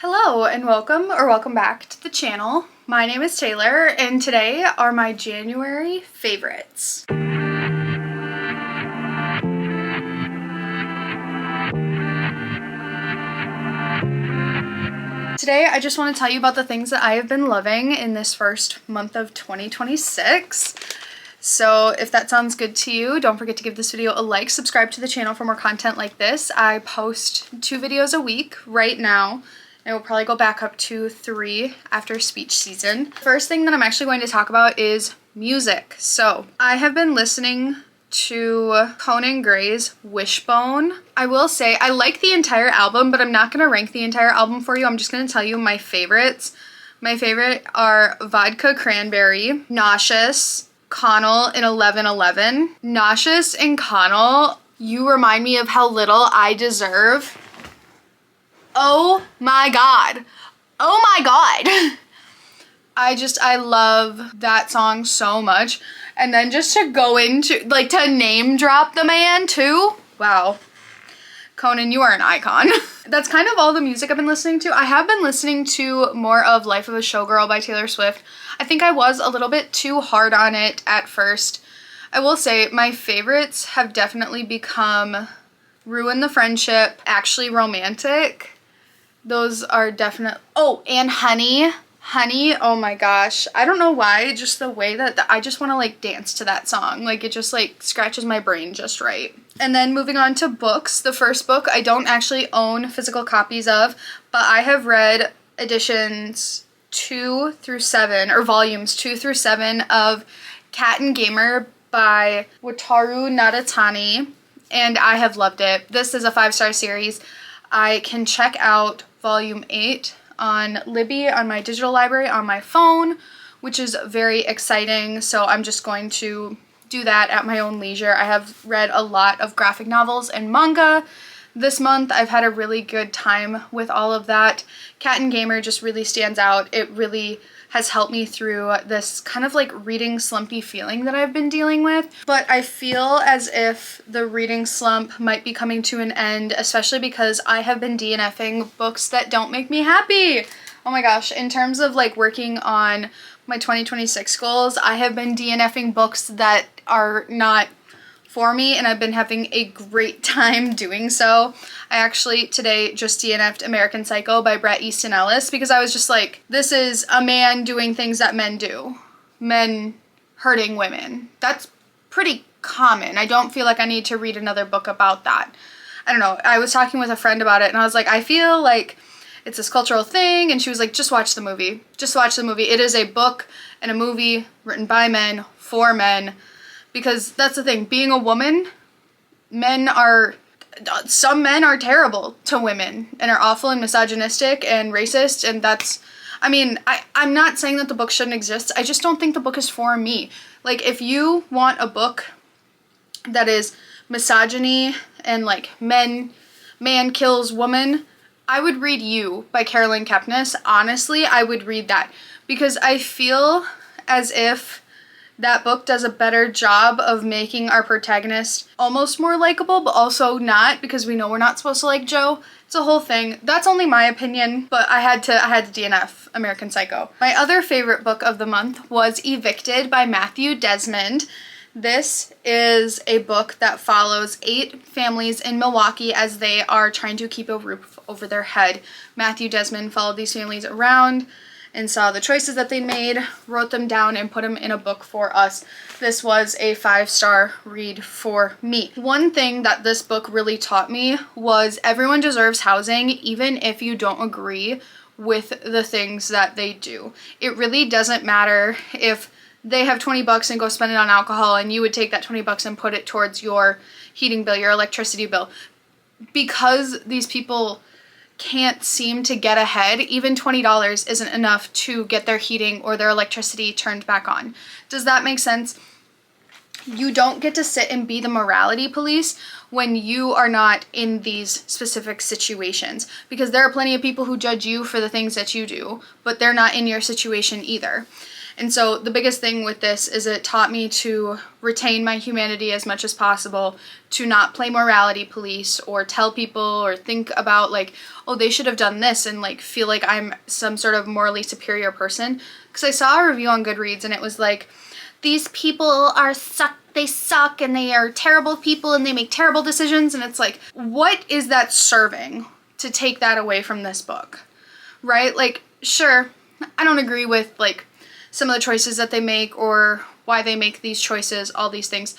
Hello and welcome back to the channel. My name is Taylor and today are my January favorites. Today I just want to tell you about the things that I have been loving in this first month of 2026. So if that sounds good to you, don't forget to give this video a like, subscribe to the channel for more content like this. I post 2 videos a week right now. It will probably go back up to 3 after speech season. First thing that I'm actually going to talk about is music. So I have been listening to Conan Gray's Wishbone. I will say I like the entire album, but I'm not going to rank the entire album for you. I'm just going to tell you my favorites. My favorite are Vodka Cranberry, Nauseous, Connell, and 1111. Nauseous and Connell, you remind me of how little I deserve. Oh my god. Oh my god. I love that song so much. And then just to go into, like, to name drop the man too. Wow. Conan, you are an icon. That's kind of all the music I've been listening to. I have been listening to more of Life of a Showgirl by Taylor Swift. I think I was a little bit too hard on it at first. I will say my favorites have definitely become Ruin the Friendship, Actually Romantic. Those are definite. Oh, and Honey. Honey, oh my gosh. I don't know why, just the way that I just want to like dance to that song. Like it just like scratches my brain just right. And then moving on to books. The first book I don't actually own physical copies of, but I have read editions 2 through 7, or volumes 2 through 7 of Cat and Gamer by Wataru Nadatani, and I have loved it. This is a 5-star series. I can check out volume 8 on Libby on my digital library on my phone, which is very exciting. So I'm just going to do that at my own leisure. I have read a lot of graphic novels and manga this month. I've had a really good time with all of that. Cat and Gamer just really stands out. It really has helped me through this kind of like reading slumpy feeling that I've been dealing with. But I feel as if the reading slump might be coming to an end, especially because I have been DNFing books that don't make me happy. Oh my gosh, in terms of like working on my 2026 goals, I have been DNFing books that are not for me, and I've been having a great time doing so. I actually today just DNF'd American Psycho by Bret Easton Ellis because I was just like, this is a man doing things that men do. Men hurting women. That's pretty common. I don't feel like I need to read another book about that. I don't know. I was talking with a friend about it and I was like, I feel like it's this cultural thing, and she was like, just watch the movie. Just watch the movie. It is a book and a movie written by men for men. Because that's the thing, being a woman, some men are terrible to women and are awful and misogynistic and racist, and that's, I mean, I'm not saying that the book shouldn't exist, I just don't think the book is for me. Like, if you want a book that is misogyny and like man kills woman, I would read You by Carolyn Kepnes. Honestly, I would read that because I feel as if that book does a better job of making our protagonist almost more likable, but also not, because we know we're not supposed to like Joe. It's a whole thing. That's only my opinion, but I had to DNF American Psycho. My other favorite book of the month was Evicted by Matthew Desmond. This is a book that follows 8 families in Milwaukee as they are trying to keep a roof over their head. Matthew Desmond followed these families around and saw the choices that they made, wrote them down, and put them in a book for us. This was a 5-star read for me. One thing that this book really taught me was everyone deserves housing, even if you don't agree with the things that they do. It really doesn't matter if they have 20 bucks and go spend it on alcohol and you would take that 20 bucks and put it towards your heating bill, your electricity bill. Because these people can't seem to get ahead, even $20 isn't enough to get their heating or their electricity turned back on. Does that make sense? You don't get to sit and be the morality police when you are not in these specific situations, because there are plenty of people who judge you for the things that you do, but they're not in your situation either. And so the biggest thing with this is it taught me to retain my humanity as much as possible, to not play morality police or tell people or think about like, oh, they should have done this, and like feel like I'm some sort of morally superior person. Because I saw a review on Goodreads and it was like, these people they suck and they are terrible people and they make terrible decisions. And it's like, what is that serving to take that away from this book? Right? Like, sure, I don't agree with like some of the choices that they make or why they make these choices, all these things.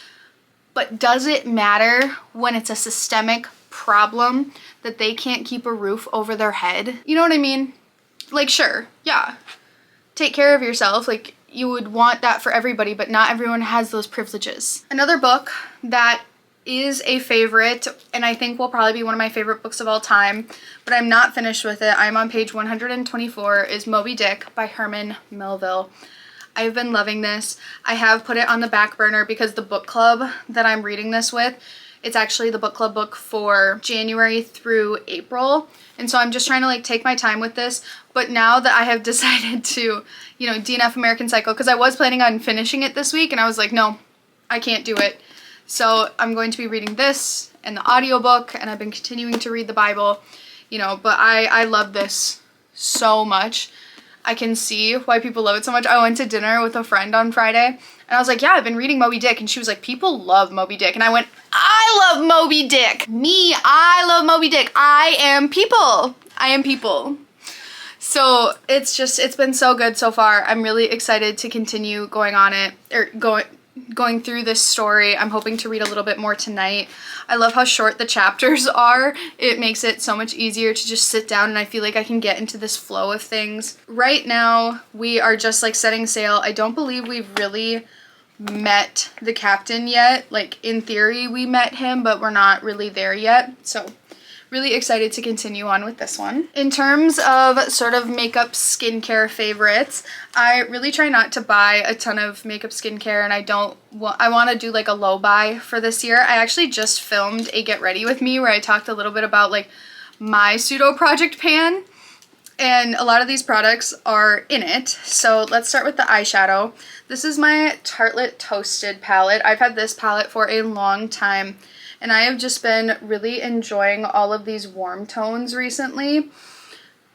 But does it matter when it's a systemic problem that they can't keep a roof over their head? You know what I mean? Like, sure, yeah, take care of yourself. Like, you would want that for everybody, but not everyone has those privileges. Another book that is a favorite, and I think will probably be one of my favorite books of all time, but I'm not finished with it. I'm on page 124, is Moby Dick by Herman Melville. I've been loving this. I have put it on the back burner because the book club that I'm reading this with, it's actually the book club book for January through April. And so I'm just trying to like take my time with this. But now that I have decided to, you know, DNF American Psycho, because I was planning on finishing it this week and I was like, no, I can't do it. So I'm going to be reading this and the audiobook, and I've been continuing to read the Bible, you know, but I love this so much. I can see why people love it so much. I went to dinner with a friend on Friday and I was like, yeah, I've been reading Moby Dick. And she was like, people love Moby Dick. And I went, I love Moby Dick. Me, I love Moby Dick. I am people. I am people. So it's been so good so far. I'm really excited to continue going on it, or going through this story. I'm hoping to read a little bit more tonight. I love how short the chapters are. It makes it so much easier to just sit down and I feel like I can get into this flow of things. Right now, we are just like setting sail. I don't believe we've really met the captain yet. Like in theory, we met him, but we're not really there yet. So really excited to continue on with this one. In terms of sort of makeup skincare favorites, I really try not to buy a ton of makeup skincare, and I want to do like a low buy for this year. I actually just filmed a get ready with me where I talked a little bit about like my pseudo project pan, and a lot of these products are in it. So let's start with the eyeshadow. This is my Tartelette Toasted palette. I've had this palette for a long time, and I have just been really enjoying all of these warm tones recently.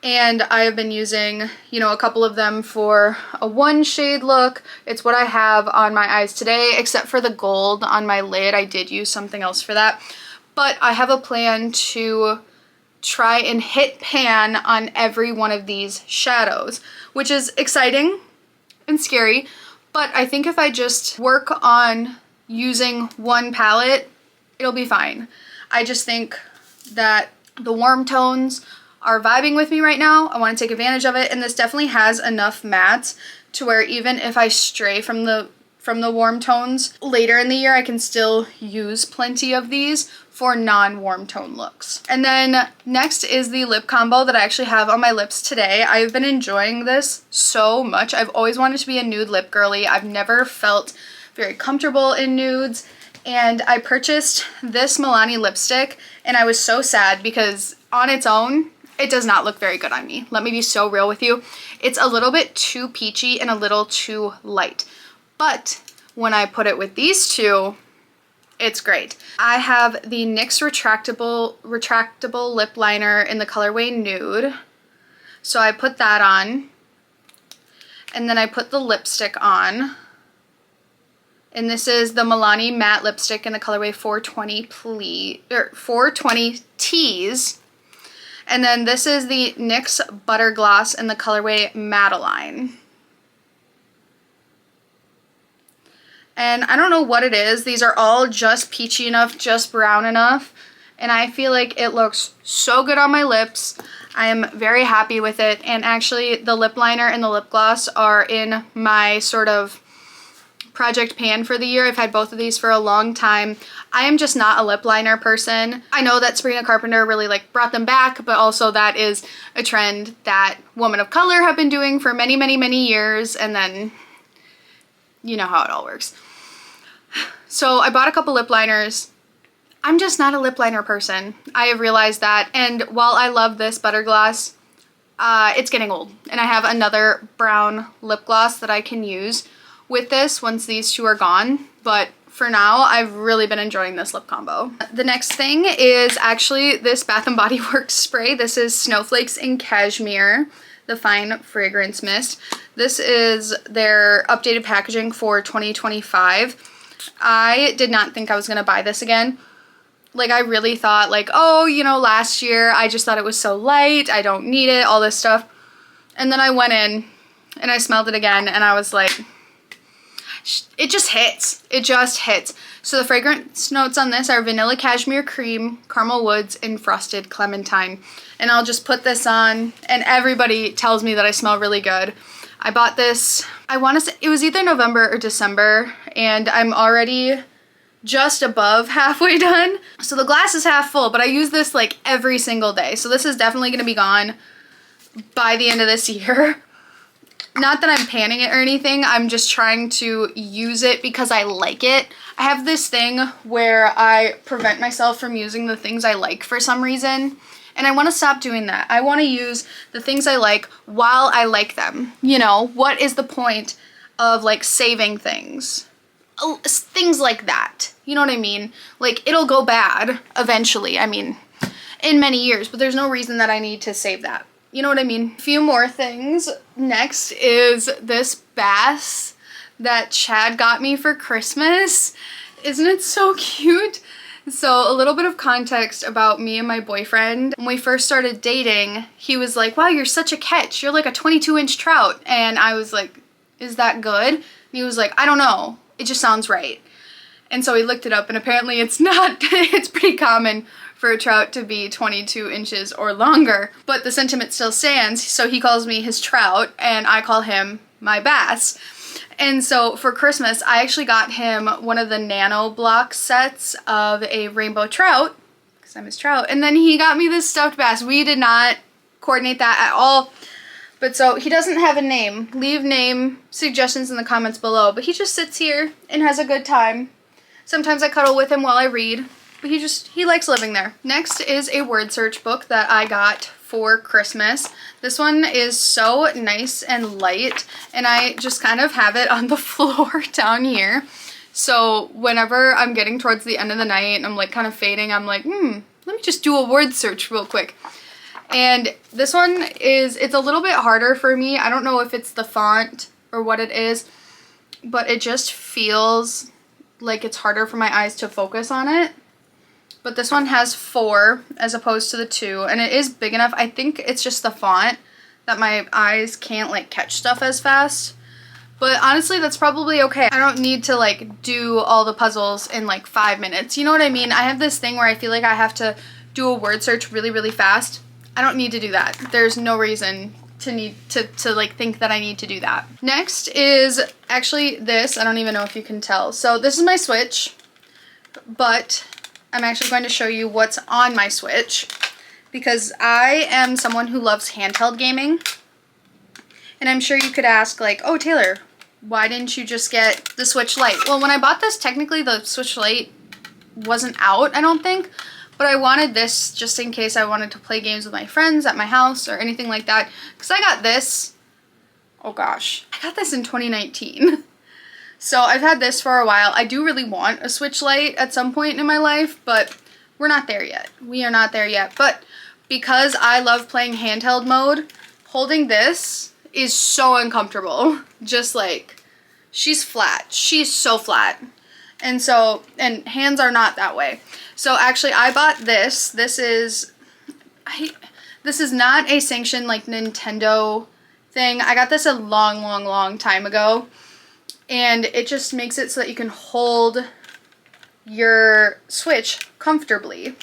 And I have been using, you know, a couple of them for a one shade look. It's what I have on my eyes today, except for the gold on my lid. I did use something else for that. But I have a plan to try and hit pan on every one of these shadows, which is exciting and scary. But I think if I just work on using one palette, it'll be fine. I just think that the warm tones are vibing with me right now. I want to take advantage of it, and this definitely has enough mattes to where even if I stray from the warm tones later in the year, I can still use plenty of these for non-warm tone looks. And then next is the lip combo that I actually have on my lips today. I've been enjoying this so much. I've always wanted to be a nude lip girly. I've never felt very comfortable in nudes. And I purchased this Milani lipstick, and I was so sad because on its own, it does not look very good on me. Let me be so real with you. It's a little bit too peachy and a little too light. But when I put it with these two, it's great. I have the NYX retractable lip liner in the colorway Nude. So I put that on, and then I put the lipstick on. And this is the Milani matte lipstick in the colorway 420 Tease. And then this is the NYX Butter Gloss in the colorway Madeline. And I don't know what it is. These are all just peachy enough, just brown enough. And I feel like it looks so good on my lips. I am very happy with it. And actually, the lip liner and the lip gloss are in my sort of project pan for the year. I've had both of these for a long time. I am just not a lip liner person. I know that Sabrina Carpenter really like brought them back, but also that is a trend that women of color have been doing for many, many, many years, and then you know how it all works. So I bought a couple lip liners. I'm just not a lip liner person. I have realized that, and while I love this butter gloss, it's getting old. And I have another brown lip gloss that I can use with this once these two are gone. But for now, I've really been enjoying this lip combo. The next thing is actually this Bath & Body Works spray. This is Snowflakes in Cashmere, the Fine Fragrance Mist. This is their updated packaging for 2025. I did not think I was gonna buy this again. Like, I really thought, like, oh, you know, last year I just thought it was so light, I don't need it, all this stuff. And then I went in and I smelled it again and I was like, it just hits. It just hits. So the fragrance notes on this are vanilla cashmere cream, caramel woods, and frosted clementine. And I'll just put this on and everybody tells me that I smell really good. I bought this, I want to say, it was either November or December, and I'm already just above halfway done. So the glass is half full, but I use this like every single day. So this is definitely going to be gone by the end of this year. Not that I'm panning it or anything, I'm just trying to use it because I like it. I have this thing where I prevent myself from using the things I like for some reason, and I want to stop doing that. I want to use the things I like while I like them. You know, what is the point of like saving things? Things like that. You know what I mean? Like, it'll go bad eventually, I mean, in many years, but there's no reason that I need to save that. You know what I mean? A few more things. Next is this bass that Chad got me for Christmas. Isn't it so cute? So a little bit of context about me and my boyfriend. When we first started dating, he was like, wow, you're such a catch. You're like a 22-inch trout. And I was like, is that good? And he was like, I don't know. It just sounds right. And so he looked it up and apparently it's not. It's pretty common for a trout to be 22 inches or longer, but the sentiment still stands. So he calls me his trout and I call him my bass. And so for Christmas, I actually got him one of the nano block sets of a rainbow trout, because I'm his trout, and then he got me this stuffed bass. We did not coordinate that at all. But so he doesn't have a name. Leave name suggestions in the comments below, but he just sits here and has a good time. Sometimes I cuddle with him while I read. But he likes living there. Next is a word search book that I got for Christmas. This one is so nice and light, and I just kind of have it on the floor down here. So whenever I'm getting towards the end of the night and I'm like kind of fading, I'm like, let me just do a word search real quick. And this one it's a little bit harder for me. I don't know if it's the font or what it is, but it just feels like it's harder for my eyes to focus on it. But this one has 4 as opposed to the 2, and it is big enough. I think it's just the font that my eyes can't like catch stuff as fast. But honestly, that's probably okay. I don't need to like do all the puzzles in like 5 minutes. You know what I mean? I have this thing where I feel like I have to do a word search really, really fast. I don't need to do that. There's no reason to need to like think that I need to do that. Next is actually this. I don't even know if you can tell. So this is my Switch, but I'm actually going to show you what's on my Switch because I am someone who loves handheld gaming. And I'm sure you could ask like, oh Taylor, why didn't you just get the Switch Lite? Well, when I bought this, technically the Switch Lite wasn't out, I don't think. But I wanted this just in case I wanted to play games with my friends at my house or anything like that. Because I got this, oh gosh, I got this in 2019. So I've had this for a while. I do really want a Switch Lite at some point in my life, but we're not there yet. We are not there yet. But because I love playing handheld mode, holding this is so uncomfortable. Just like, she's flat. She's so flat. And so, and hands are not that way. So actually I bought this. This is not a sanctioned like Nintendo thing. I got this a long, long, long time ago. And it just makes it so that you can hold your Switch comfortably.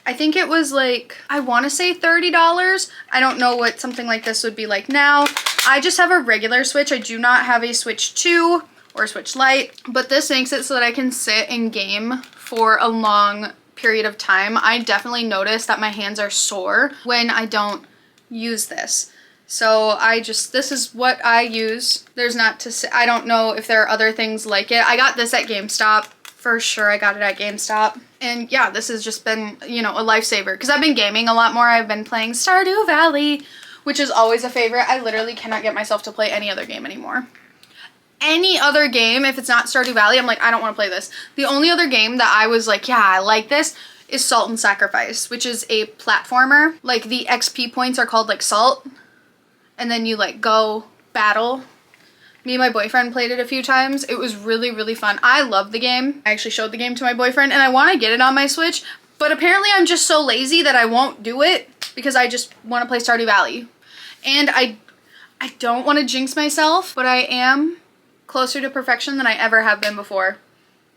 I think it was like, I want to say $30. I don't know what something like this would be like now. I just have a regular Switch. I do not have a Switch 2 or a Switch Lite, but this makes it so that I can sit and game for a long period of time. I definitely notice that my hands are sore when I don't use this. So this is what I use. There's not to say, I don't know if there are other things like it. I got this at GameStop. For sure I got it at GameStop. And yeah, this has just been, you know, a lifesaver because I've been gaming a lot more. I've been playing Stardew Valley, which is always a favorite. I literally cannot get myself to play any other game anymore. Any other game, if it's not Stardew Valley, I'm like, I don't want to play this. The only other game that I was like, yeah, I like this is Salt and Sacrifice, which is a platformer. Like the XP points are called like salt, and then you like go battle. Me and my boyfriend played it a few times. It was really, really fun. I love the game. I actually showed the game to my boyfriend and I want to get it on my Switch, but apparently I'm just so lazy that I won't do it because I just want to play Stardew Valley. And I don't want to jinx myself, but I am closer to perfection than I ever have been before.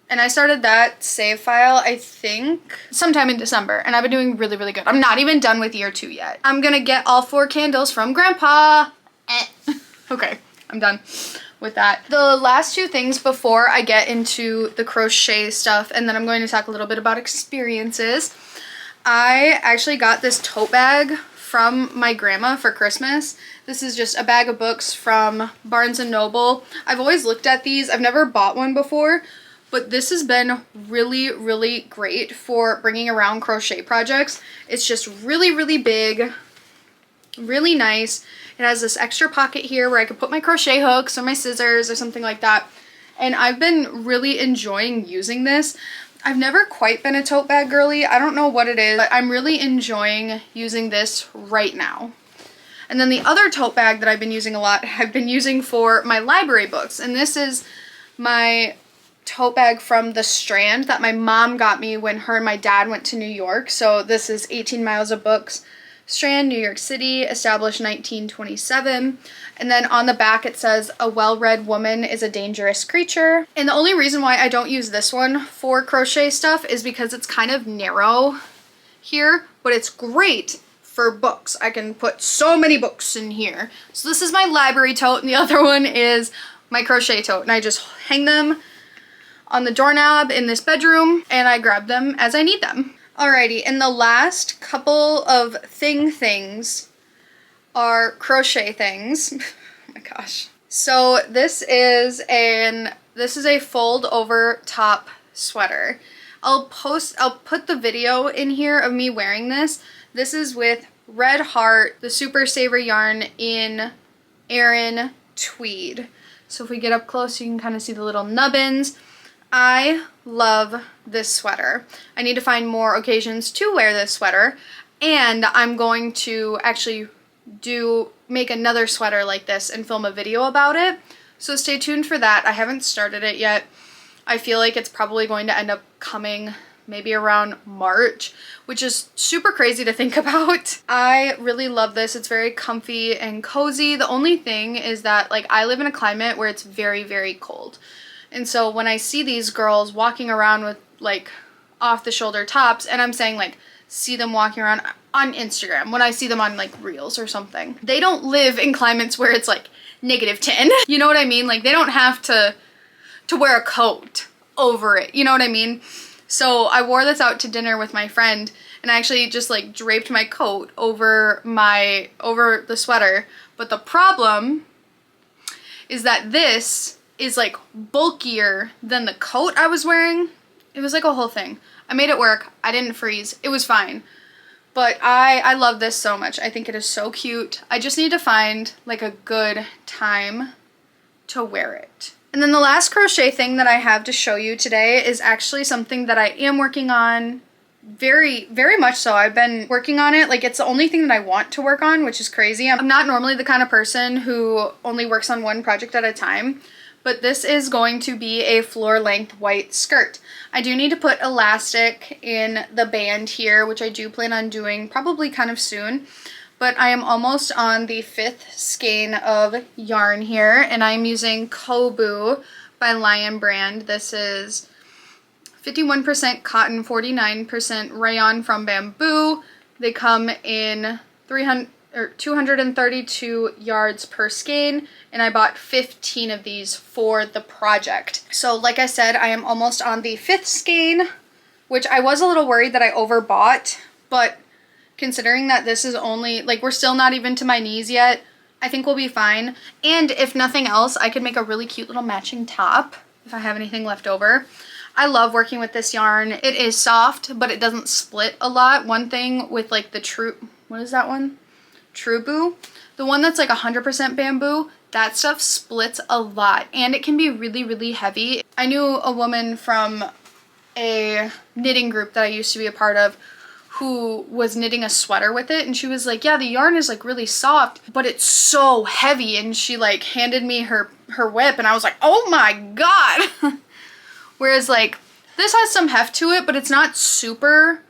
And I started that save file, I think, sometime in December, and I've been doing really, really good. I'm not even done with year 2 yet. I'm gonna get all 4 candles from Grandpa. Okay, I'm done with that. The last 2 things before I get into the crochet stuff, and then I'm going to talk a little bit about experiences. I actually got this tote bag from my grandma for Christmas. This is just a bag of books from Barnes & Noble. I've always looked at these. I've never bought one before, but this has been really, really great for bringing around crochet projects. It's just really, really big, really nice. It has this extra pocket here where I could put my crochet hooks or my scissors or something like that. And I've been really enjoying using this. I've never quite been a tote bag girly. I don't know what it is, but I'm really enjoying using this right now. And then the other tote bag that I've been using a lot, I've been using for my library books. And this is my tote bag from the Strand that my mom got me when her and my dad went to New York. So this is 18 Miles of Books, Strand, New York City, established 1927. And then on the back it says, a well-read woman is a dangerous creature. And the only reason why I don't use this one for crochet stuff is because it's kind of narrow here, but it's great for books. I can put so many books in here. So this is my library tote, and the other one is my crochet tote. And I just hang them on the doorknob in this bedroom, and I grab them as I need them. Alrighty, and the last couple of things are crochet things. Oh my gosh. So this is a fold over top sweater. I'll put the video in here of me wearing this. This is with Red Heart, the Super Saver yarn in Aran Tweed. So if we get up close, you can kind of see the little nubbins. I love this sweater. I need to find more occasions to wear this sweater, and I'm going to actually make another sweater like this and film a video about it. So stay tuned for that. I haven't started it yet. I feel like it's probably going to end up coming maybe around March, which is super crazy to think about. I really love this. It's very comfy and cozy. The only thing is that like I live in a climate where it's very, very cold. And so when I see these girls walking around with like off the shoulder tops, and I'm saying like see them walking around on Instagram, when I see them on like reels or something, they don't live in climates where it's like -10. You know what I mean? Like they don't have to wear a coat over it. You know what I mean? So I wore this out to dinner with my friend, and I actually just like draped my coat over the sweater. But the problem is that this is like bulkier than the coat I was wearing. It was like a whole thing. I made it work. I didn't freeze. It was fine. But I love this so much. I think it is so cute. I just need to find like a good time to wear it. And then the last crochet thing that I have to show you today is actually something that I am working on very, very much so. I've been working on it. Like it's the only thing that I want to work on, which is crazy. I'm not normally the kind of person who only works on one project at a time, but this is going to be a floor length white skirt. I do need to put elastic in the band here, which I do plan on doing probably kind of soon. But I am almost on the 5th skein of yarn here, and I'm using Kobu by Lion Brand. This is 51% cotton, 49% rayon from bamboo. They come in 232 yards per skein, and I bought 15 of these for the project. So like I said, I am almost on the 5th skein, which I was a little worried that I overbought, but considering that this is only, like we're still not even to my knees yet, I think we'll be fine. And if nothing else, I could make a really cute little matching top if I have anything left over. I love working with this yarn. It is soft, but it doesn't split a lot. One thing with like the what is that one? Trubu. The one that's like 100% bamboo, that stuff splits a lot and it can be really, really heavy. I knew a woman from a knitting group that I used to be a part of who was knitting a sweater with it, and she was like, yeah, the yarn is like really soft, but it's so heavy. And she like handed me her whip and I was like, oh my god. Whereas like this has some heft to it, but it's not super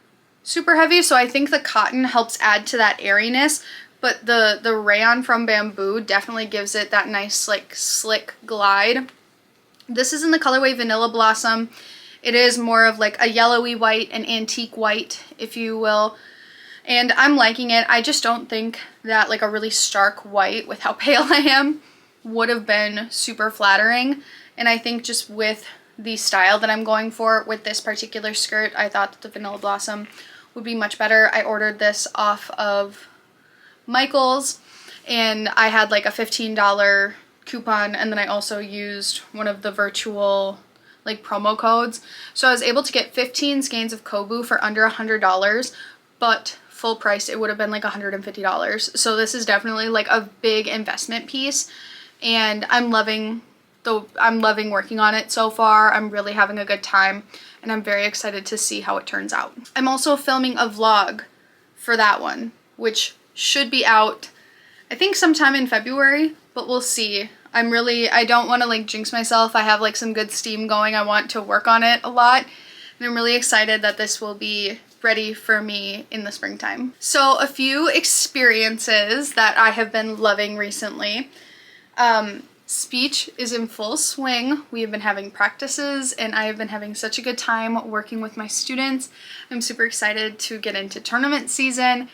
heavy, so I think the cotton helps add to that airiness, but the rayon from bamboo definitely gives it that nice like slick glide. This is in the colorway Vanilla Blossom. It is more of like a yellowy white, an antique white, if you will. And I'm liking it. I just don't think that like a really stark white with how pale I am would have been super flattering. And I think just with the style that I'm going for with this particular skirt, I thought that the Vanilla Blossom would be much better. I ordered this off of Michael's and I had like a $15 coupon, and then I also used one of the virtual like promo codes. So I was able to get 15 skeins of Kobu for under $100, but full price it would have been like $150. So this is definitely like a big investment piece, and I'm loving working on it so far. I'm really having a good time and I'm very excited to see how it turns out. I'm also filming a vlog for that one, which should be out I think sometime in February, but we'll see. I don't want to like jinx myself. I have like some good steam going. I want to work on it a lot, and I'm really excited that this will be ready for me in the springtime. So a few experiences that I have been loving recently. Speech is in full swing. We have been having practices and I have been having such a good time working with my students. I'm super excited to get into tournament season.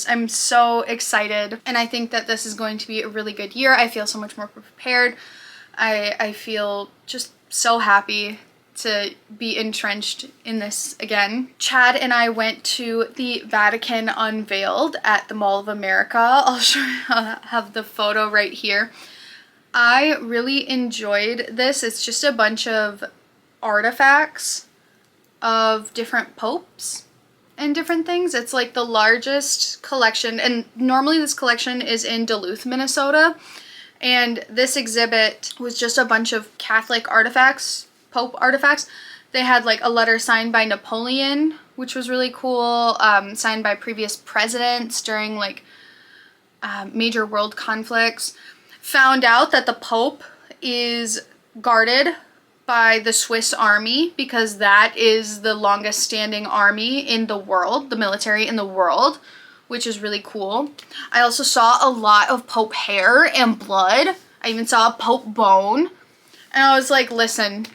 I'm so excited, and I think that this is going to be a really good year. I feel so much more prepared. I feel just so happy to be entrenched in this again. Chad and I went to the Vatican Unveiled at the Mall of America. I'll have the photo right here. I really enjoyed this. It's just a bunch of artifacts of different popes and different things. It's like the largest collection, and normally this collection is in Duluth, Minnesota, and this exhibit was just a bunch of Catholic artifacts, Pope artifacts. They had like a letter signed by Napoleon, which was really cool, signed by previous presidents during like major world conflicts. Found out that the Pope is guarded by the Swiss Army because that is the longest standing army in the world, the military in the world, which is really cool. I also saw a lot of Pope hair and blood. I even saw a Pope bone. And I was like, listen,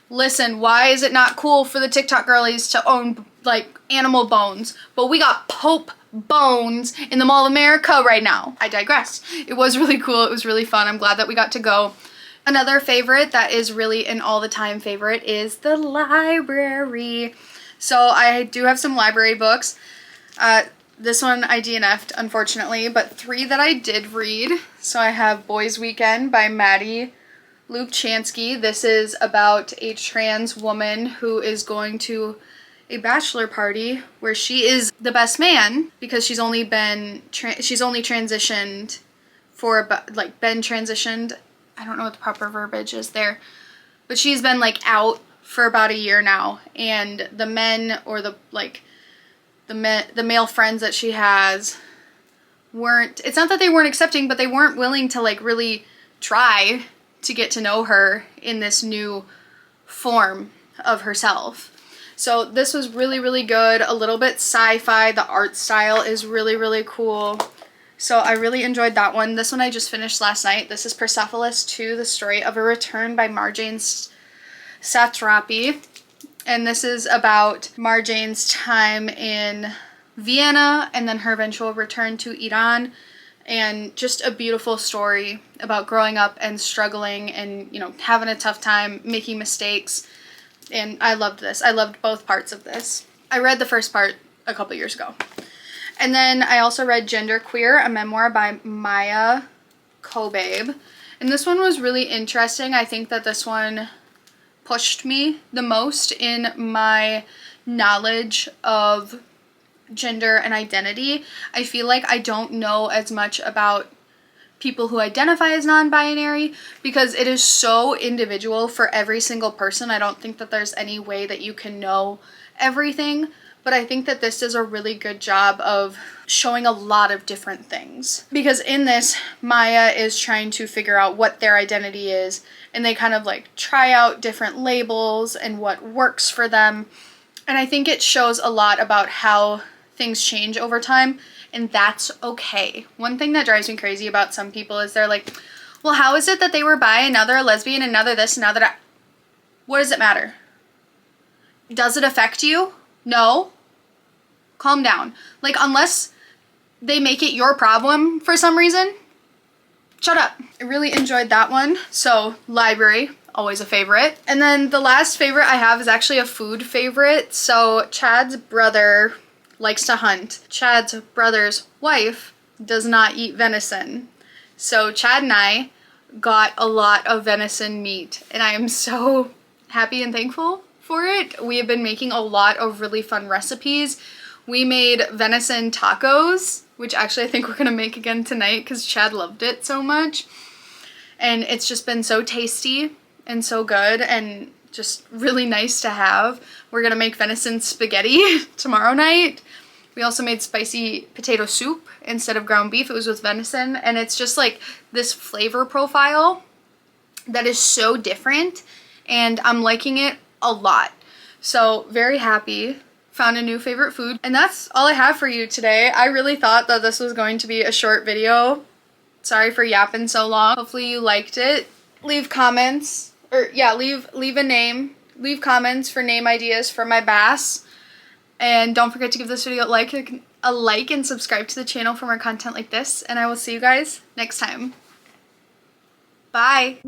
why is it not cool for the TikTok girlies to own like animal bones? But we got Pope bones in the Mall of America right now. I digress. It was really cool. It was really fun. I'm glad that we got to go. Another favorite that is really an all the time favorite is the library. So I do have some library books. This one I DNF'd, unfortunately, but 3 that I did read. So I have Boys Weekend by Maddie Lubchansky. This is about a trans woman who is going to a bachelor party where she is the best man because she's only transitioned for been transitioned. I don't know what the proper verbiage is there, but she's been like out for about a year now, and the men or the male friends that she has it's not that they weren't accepting, but they weren't willing to like really try to get to know her in this new form of herself. So this was really, really good. A little bit sci-fi. The art style is really, really cool. So I really enjoyed that one. This one I just finished last night. This is Persepolis 2, The Story of a Return by Marjane Satrapi. And this is about Marjane's time in Vienna and then her eventual return to Iran. And just a beautiful story about growing up and struggling and, having a tough time, making mistakes. And I loved this. I loved both parts of this. I read the first part a couple years ago. And then I also read Genderqueer, a memoir by Maya Kobabe. And this one was really interesting. I think that this one pushed me the most in my knowledge of gender and identity. I feel like I don't know as much about people who identify as non-binary because it is so individual for every single person. I don't think that there's any way that you can know everything, but I think that this does a really good job of showing a lot of different things. Because in this, Maya is trying to figure out what their identity is, and they kind of like try out different labels and what works for them. And I think it shows a lot about how things change over time, and that's okay. One thing that drives me crazy about some people is they're like, well, how is it that they were bi and now they're a lesbian and now they're this and now they're What does it matter? Does it affect you? No. Calm down. Like, unless they make it your problem for some reason, shut up. I really enjoyed that one. So, library, always a favorite. And then the last favorite I have is actually a food favorite. So, Chad's brother likes to hunt. Chad's brother's wife does not eat venison. So, Chad and I got a lot of venison meat, and I am so happy and thankful for it. We have been making a lot of really fun recipes. We made venison tacos, which actually I think we're gonna make again tonight because Chad loved it so much. And it's just been so tasty and so good and just really nice to have. We're gonna make venison spaghetti tomorrow night. We also made spicy potato soup instead of ground beef. It was with venison, and it's just like this flavor profile that is so different, and I'm liking it a lot. So very happy. Found a new favorite food. And that's all I have for you today. I really thought that this was going to be a short video. Sorry for yapping so long. Hopefully you liked it. Leave comments, or yeah, leave a name. Leave comments for name ideas for my bass. And don't forget to give this video a like and subscribe to the channel for more content like this. And I will see you guys next time. Bye.